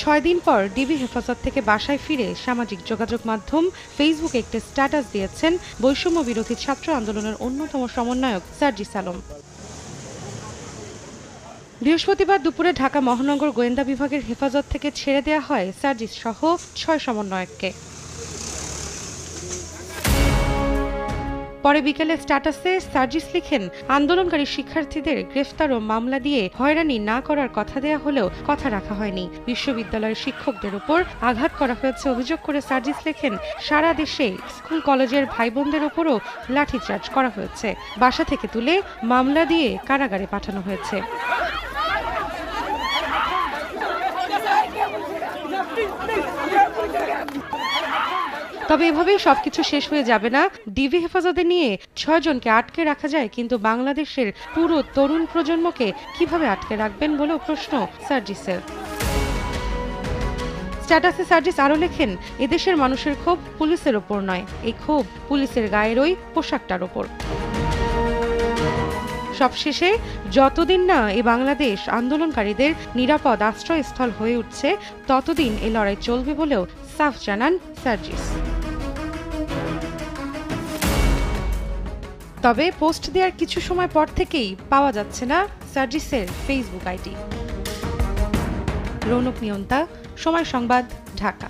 6 দিন পর ডিবি হেফাজত থেকে বাসায় ফিরে সামাজিক যোগাযোগ মাধ্যম ফেসবুকে একটি স্ট্যাটাস দিয়েছেন বৈষম্য বিরোধী ছাত্র আন্দোলনের অন্যতম সমন্বয়ক সার্জিস আলম। বৃহস্পতিবার দুপুরে ঢাকা মহানগর গোয়েন্দা বিভাগের হেফাজত থেকে ছেড়ে দেওয়া হয় সার্জিস সহ 6 সমন্বয়ককে। পরে বিকেলে স্ট্যাটাসে সার্জিস লিখেন, আন্দোলনকারী শিক্ষার্থীদের গ্রেফতার ও মামলা দিয়ে হয়রানি না করার কথা দেয়া হলেও কথা রাখা হয়নি। বিশ্ববিদ্যালয়ের শিক্ষকদের উপর আঘাত করা হয়েছে অভিযোগ করে সার্জিস লেখেন, সারা দেশে স্কুল কলেজের ভাই বোনদের উপরও লাঠিচার্জ করা হয়েছে। বাসা থেকে তুলে মামলা দিয়ে কারাগারে পাঠানো হয়েছে। তবে এভাবেই সবকিছু শেষ হয়ে যাবে না। ডিবি হেফাজতে নিয়ে 6 জনকে আটকে রাখা যায়, কিন্তু বাংলাদেশের পুরো তরুণ প্রজন্মকে কিভাবে আটকে রাখবেন বলেও প্রশ্ন সার্জিসের। স্ট্যাটাসে সার্জিস আরও লেখেন, এদেশের মানুষের ক্ষোভ পুলিশের ওপর নয়, এই ক্ষোভ পুলিশের গায়ের ওই পোশাকটার ওপর। সবশেষে যতদিন না এ বাংলাদেশ আন্দোলনকারীদের নিরাপদ আশ্রয়স্থল হয়ে উঠছে, ততদিন এ লড়াই চলবে বলেও সাফ জানান সার্জিস। তবে পোস্ট দেওয়ার কিছু সময় পর থেকেই পাওয়া যাচ্ছে না সার্জিসের ফেসবুক আইডি। রৌনক নিয়ন্তা, সময় সংবাদ, ঢাকা।